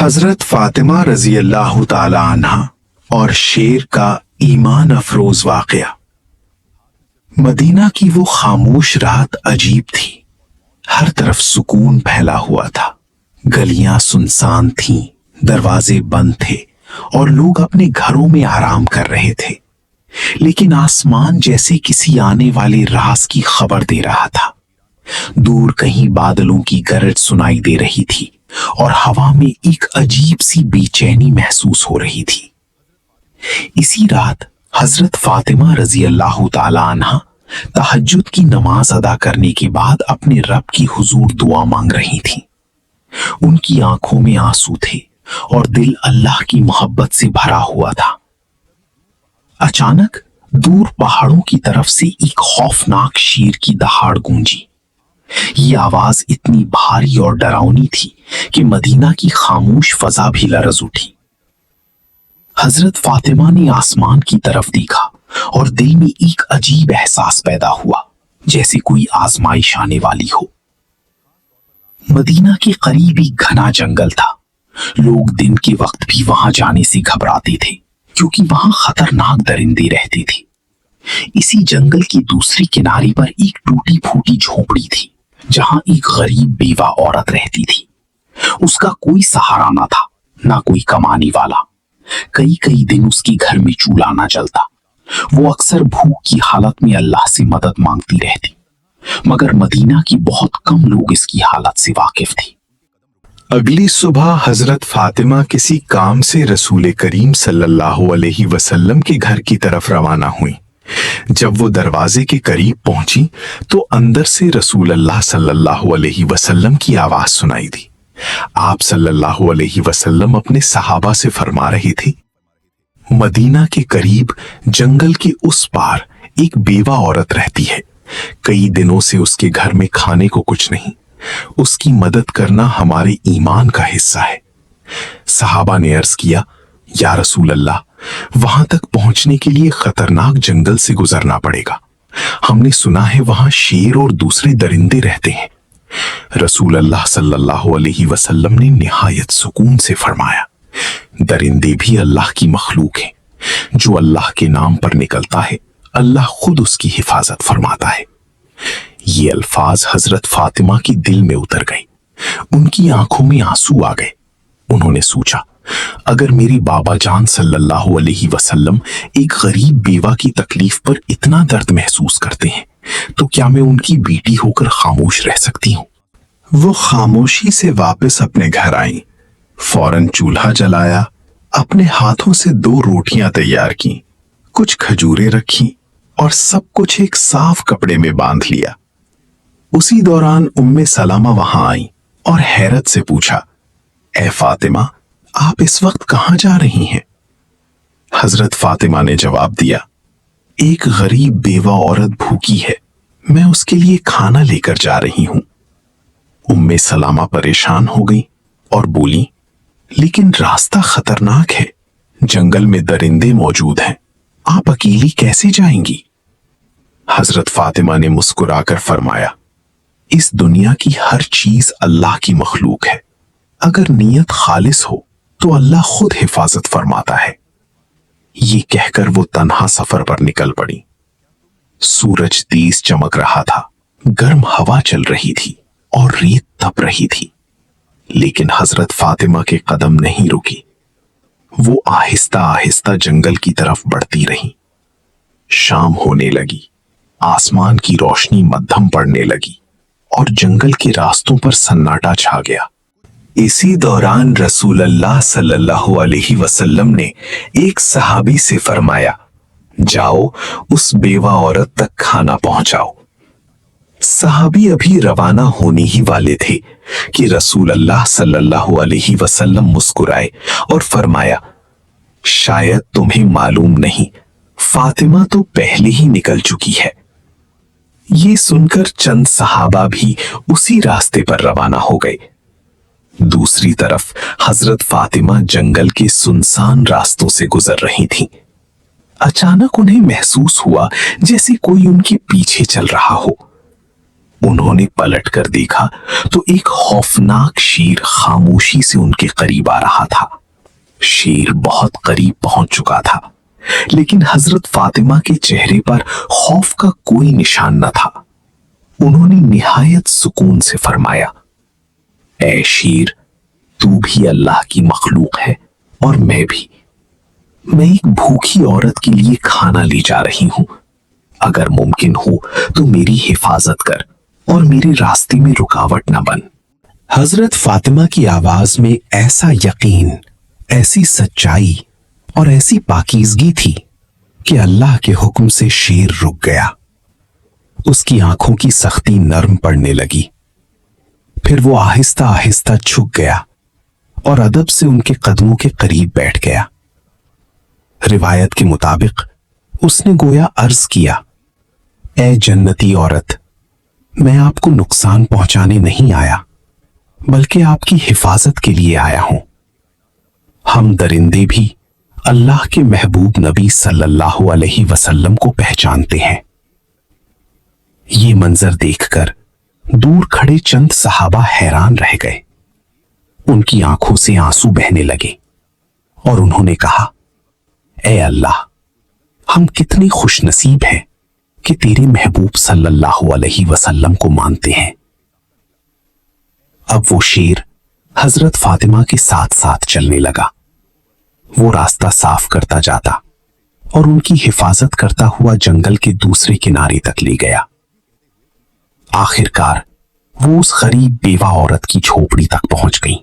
हजरत फातिमा रजी अल्लाह ताला अन्हा और शेर का ईमान अफरोज वाकया। मदीना की वो खामोश रात अजीब थी। हर तरफ सुकून फैला हुआ था। गलियां सुनसान थीं, दरवाजे बंद थे और लोग अपने घरों में आराम कर रहे थे। लेकिन आसमान जैसे किसी आने वाले राज की खबर दे रहा था। दूर कहीं बादलों की गरज सुनाई दे रही थी और हवा में एक अजीब सी बेचैनी महसूस हो रही थी। इसी रात हजरत फातिमा रजी अल्लाह ताला अन्हा तहज्जुद की नमाज अदा करने के बाद अपने रब की हुजूर दुआ मांग रही थीं। उनकी आंखों में आंसू थे और दिल अल्लाह की मोहब्बत से भरा हुआ था। अचानक दूर पहाड़ों की तरफ से एक खौफनाक शेर की दहाड़ गूंजी। ये आवाज इतनी भारी और डरावनी थी कि मदीना की खामोश फजा भी लरज उठी। हजरत फातिमा ने आसमान की तरफ देखा और दिल में एक अजीब एहसास पैदा हुआ, जैसे कोई आजमाइश आने वाली हो। मदीना के करीब एक घना जंगल था। लोग दिन के वक्त भी वहां जाने से घबराते थे, क्योंकि वहां खतरनाक दरिंदे रहते थे। इसी जंगल के दूसरे किनारे पर एक टूटी फूटी झोपड़ी थी, जहां एक गरीब बेवा औरत रहती थी। उसका कोई सहारा ना था, ना कोई कमाने वाला। कई कई दिन उसके घर में चूल्हा ना जलता। वो अक्सर भूख की हालत में अल्लाह से मदद मांगती रहती, मगर मदीना की बहुत कम लोग इसकी हालत से वाकिफ थे। अगली सुबह हजरत फातिमा किसी काम से रसूल करीम सल्लल्लाहु अलैहि वसल्लम के घर की तरफ रवाना हुई। जब वो दरवाजे के करीब पहुंची तो अंदर से रसूल अल्लाह सल्लल्लाहु अलैहि वसल्लम की आवाज सुनाई दी। आप सल्लल्लाहु अलैहि वसल्लम अपने सहाबा से फरमा रहे थे, मदीना के करीब जंगल के उस पार एक बेवा औरत रहती है। कई दिनों से उसके घर में खाने को कुछ नहीं। उसकी मदद करना हमारे ईमान का हिस्सा है। सहाबा ने अर्ज किया, या रसूल अल्लाह, वहां तक पहुंचने के लिए खतरनाक जंगल से गुजरना पड़ेगा। हमने सुना है वहां शेर और दूसरे दरिंदे रहते हैं। रसूल अल्लाह सल्लल्लाहु अलैहि वसल्लम ने निहायत सुकून से फरमाया, दरिंदे भी अल्लाह की मखलूक हैं। जो अल्लाह के नाम पर निकलता है, अल्लाह खुद उसकी हिफाजत फरमाता है। ये अल्फाज हजरत फातिमा की दिल में उतर गए। उनकी आंखों में आंसू आ गए। उन्होंने सोचा, अगर मेरे बाबा जान सल्लल्लाहु अलैहि वसल्लम एक गरीब बेवा की तकलीफ पर इतना दर्द महसूस करते हैं, तो क्या मैं उनकी बेटी होकर खामोश रह सकती हूँ? वो खामोशी से वापस अपने घर आई। फौरन चूल्हा जलाया, अपने हाथों से 2 रोटियां तैयार की, कुछ खजूरें रखी और सब कुछ एक साफ कपड़े में बांध लिया। उसी दौरान उम्मे सलामा वहां आई और हैरत से पूछा, ए फातिमा, आप इस वक्त कहां जा रही हैं? हजरत फातिमा ने जवाब दिया, एक गरीब बेवा औरत भूखी है, मैं उसके लिए खाना लेकर जा रही हूं। उम्मे सलामा परेशान हो गई और बोली, लेकिन रास्ता खतरनाक है, जंगल में दरिंदे मौजूद हैं, आप अकेली कैसे जाएंगी? हजरत फातिमा ने मुस्कुराकर फरमाया, इस दुनिया की हर चीज अल्लाह की मखलूक है। अगर नीयत खालिस हो तो अल्लाह खुद हिफाजत फरमाता है। ये कहकर वो तन्हा सफर पर निकल पड़ी। सूरज तेज चमक रहा था, गर्म हवा चल रही थी और रेत तप रही थी, लेकिन हजरत फातिमा के कदम नहीं रुकी। वो आहिस्ता आहिस्ता जंगल की तरफ बढ़ती रही। शाम होने लगी, आसमान की रोशनी मध्यम पड़ने लगी और जंगल के रास्तों पर सन्नाटा छा गया। इसी दौरान रसूल अल्लाह सल्लल्लाहु अलैहि वसल्लम ने एक सहाबी से फरमाया, जाओ उस बेवा औरत तक खाना पहुंचाओ। सहाबी अभी रवाना होने ही वाले थे कि रसूल अल्लाह सल्लल्लाहु अलैहि वसल्लम मुस्कुराए और फरमाया, शायद तुम्हें मालूम नहीं, फातिमा तो पहले ही निकल चुकी है। ये सुनकर चंद सहाबा भी उसी रास्ते पर रवाना हो गए। दूसरी तरफ हजरत फातिमा जंगल के सुनसान रास्तों से गुजर रही थीं। अचानक उन्हें महसूस हुआ जैसे कोई उनके पीछे चल रहा हो। उन्होंने पलट कर देखा तो एक खौफनाक शेर खामोशी से उनके करीब आ रहा था। शेर बहुत करीब पहुंच चुका था, लेकिन हजरत फातिमा के चेहरे पर खौफ का कोई निशान न था। उन्होंने निहायत सुकून से फरमाया, ऐ शेर, तू भी अल्लाह की मखलूक है और मैं भी। मैं एक भूखी औरत के लिए खाना ले जा रही हूं। अगर मुमकिन हो तो मेरी हिफाजत कर और मेरे रास्ते में रुकावट न बन। हजरत फातिमा की आवाज में ऐसा यकीन, ऐसी सच्चाई और ऐसी पाकीज़गी थी कि अल्लाह के हुक्म से शेर रुक गया। उसकी आंखों की सख्ती नरम पड़ने लगी। फिर वो आहिस्ता आहिस्ता झुक गया और अदब से उनके कदमों के करीब बैठ गया। रिवायत के मुताबिक उसने गोया अर्ज किया, ऐ जन्नती औरत, मैं आपको नुकसान पहुंचाने नहीं आया, बल्कि आपकी हिफाजत के लिए आया हूं। हम दरिंदे भी अल्लाह के महबूब नबी सल्लल्लाहु अलैहि वसल्लम को पहचानते हैं। ये मंजर देखकर दूर खड़े चंद सहाबा हैरान रह गए। उनकी आंखों से आंसू बहने लगे और उन्होंने कहा, ऐ अल्लाह, हम कितने खुशनसीब हैं कि तेरे महबूब सल्लल्लाहु अलैहि वसल्लम को मानते हैं। अब वो शेर हजरत फातिमा के साथ साथ चलने लगा। वो रास्ता साफ करता जाता और उनकी हिफाजत करता हुआ जंगल के दूसरे किनारे तक ले गया। आखिरकार वो उस गरीब बेवा औरत की झोपड़ी तक पहुंच गई।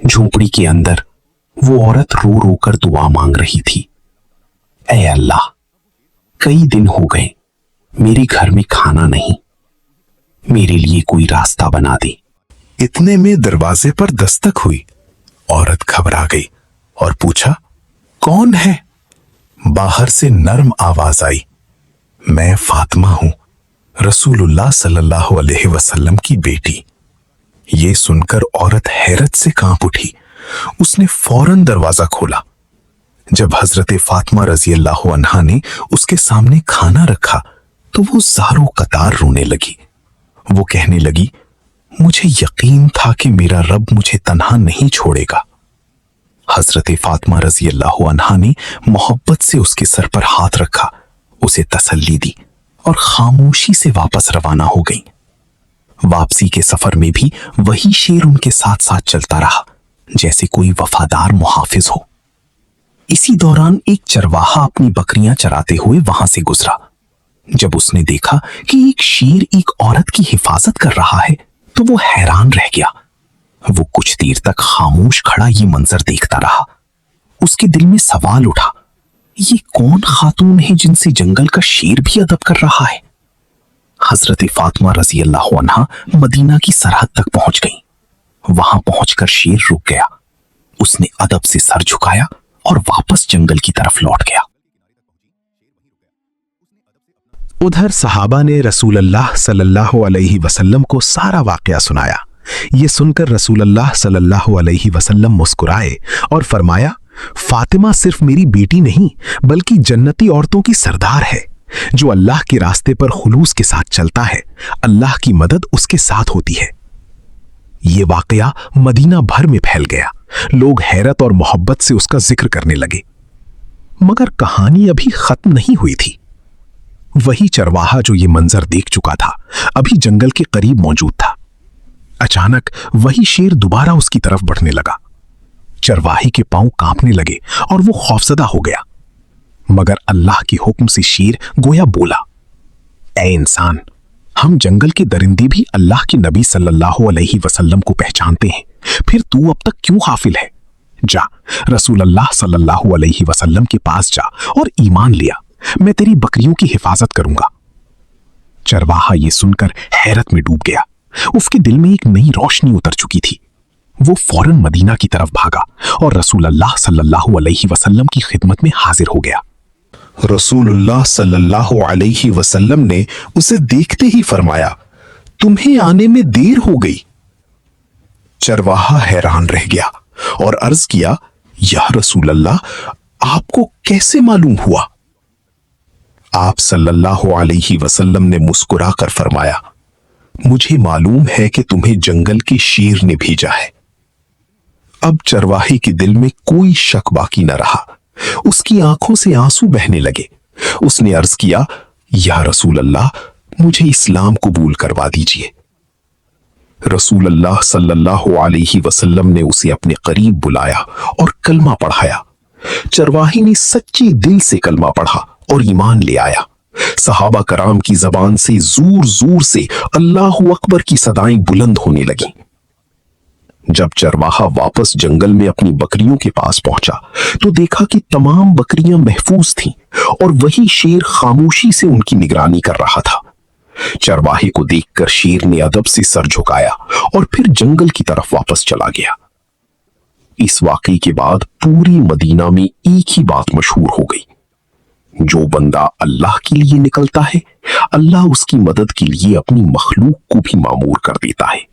झोपड़ी के अंदर वो औरत रो रो कर दुआ मांग रही थी, ऐ अल्लाह, कई दिन हो गए मेरे घर में खाना नहीं, मेरे लिए कोई रास्ता बना दे। इतने में दरवाजे पर दस्तक हुई। औरत घबरा गई और पूछा, कौन है? बाहर से नर्म आवाज आई, मैं फातिमा हूं, रसूलुल्लाह सल्लल्लाहु अलैहि वसल्लम की बेटी। ये सुनकर औरत हैरत से कांप उठी। उसने फौरन दरवाजा खोला। जब हजरत फातिमा रजी अल्लाह अन्हा ने उसके सामने खाना रखा तो वो ज़ारो कतार रोने लगी। वो कहने लगी, मुझे यकीन था कि मेरा रब मुझे तन्हा नहीं छोड़ेगा। हजरत फातिमा रजी अल्लाह अन्हा ने मोहब्बत से उसके सर पर हाथ रखा, उसे तसल्ली दी और खामोशी से वापस रवाना हो गई। वापसी के सफर में भी वही शेर उनके साथ साथ चलता रहा, जैसे कोई वफादार मुहाफिज हो। इसी दौरान एक चरवाहा अपनी बकरियां चराते हुए वहां से गुजरा। जब उसने देखा कि एक शेर एक औरत की हिफाजत कर रहा है तो वो हैरान रह गया। वो कुछ देर तक खामोश खड़ा ये मंजर देखता रहा। उसके दिल में सवाल उठा, ये कौन खातून है जिनसे जंगल का शेर भी अदब कर रहा है? हजरत फातिमा रजी अल्लाह अन्हा मदीना की सरहद तक पहुंच गई। वहां पहुंचकर शेर रुक गया। उसने अदब से सर झुकाया और वापस जंगल की तरफ लौट गया। उधर सहाबा ने रसूलुल्लाह सल्लल्लाहु अलैहि वसल्लम को सारा वाकया सुनाया। ये सुनकर रसूलुल्लाह सल्लल्लाहु अलैहि वसल्लम मुस्कुराए और फरमाया, फातिमा सिर्फ मेरी बेटी नहीं बल्कि जन्नती औरतों की सरदार है। जो अल्लाह के रास्ते पर खुलूस के साथ चलता है, अल्लाह की मदद उसके साथ होती है। ये वाकया मदीना भर में फैल गया। लोग हैरत और मोहब्बत से उसका जिक्र करने लगे। मगर कहानी अभी खत्म नहीं हुई थी। वही चरवाहा जो ये मंजर देख चुका था अभी जंगल के करीब मौजूद था। अचानक वही शेर दोबारा उसकी तरफ बढ़ने लगा। चरवाहे के पांव कांपने लगे और वो खौफजदा हो गया। मगर अल्लाह के हुक्म से शेर गोया बोला, ऐ इंसान, हम जंगल के दरिंदे भी अल्लाह के नबी सल्लल्लाहु अलैहि वसल्लम को पहचानते हैं, फिर तू अब तक क्यों गाफिल है? जा, रसूलुल्लाह सल्लल्लाहु अलैहि वसल्लम के पास जा और ईमान लिया। मैं तेरी बकरियों की हिफाजत करूंगा। चरवाहा ये सुनकर हैरत में डूब गया। उसके दिल में एक नई रोशनी उतर चुकी थी। वो फौरन मदीना की तरफ भागा और रसूलुल्लाह सल्लल्लाहु अलैहि वसल्लम की खिदमत में हाजिर हो गया। रसूलुल्लाह सल्लल्लाहु अलैहि वसल्लम ने उसे देखते ही फरमाया, तुम्हें आने में देर हो गई। चरवाहा हैरान रह गया और अर्ज किया, या रसूलल्लाह, आपको कैसे मालूम हुआ? आप सल्लल्लाहु अलैहि वसल्लम ने मुस्कुराकर फरमाया, मुझे मालूम है कि तुम्हें जंगल के शेर ने भेजा है। अब चरवाहे के दिल में कोई शक बाकी न रहा। उसकी आंखों से आंसू बहने लगे। उसने अर्ज किया, या रसूल अल्लाह, मुझे इस्लाम कबूल करवा दीजिए। रसूल अल्लाह सल्लल्लाहु अलैहि वसल्लम ने उसे अपने करीब बुलाया और कलमा पढ़ाया। चरवाही ने सच्चे दिल से कलमा पढ़ा और ईमान ले आया। सहाबा कराम की जबान से जोर जोर से अल्लाहु अकबर की सदाएं बुलंद होने लगीं। जब चरवाहा वापस जंगल में अपनी बकरियों के पास पहुंचा तो देखा कि तमाम बकरियां महफूज थीं और वही शेर खामोशी से उनकी निगरानी कर रहा था। चरवाहे को देखकर शेर ने अदब से सर झुकाया और फिर जंगल की तरफ वापस चला गया। इस वाकई के बाद पूरी मदीना में एक ही बात मशहूर हो गई, जो बंदा अल्लाह के लिए निकलता है, अल्लाह उसकी मदद के लिए अपनी मखलूक को भी मामूर कर देता है।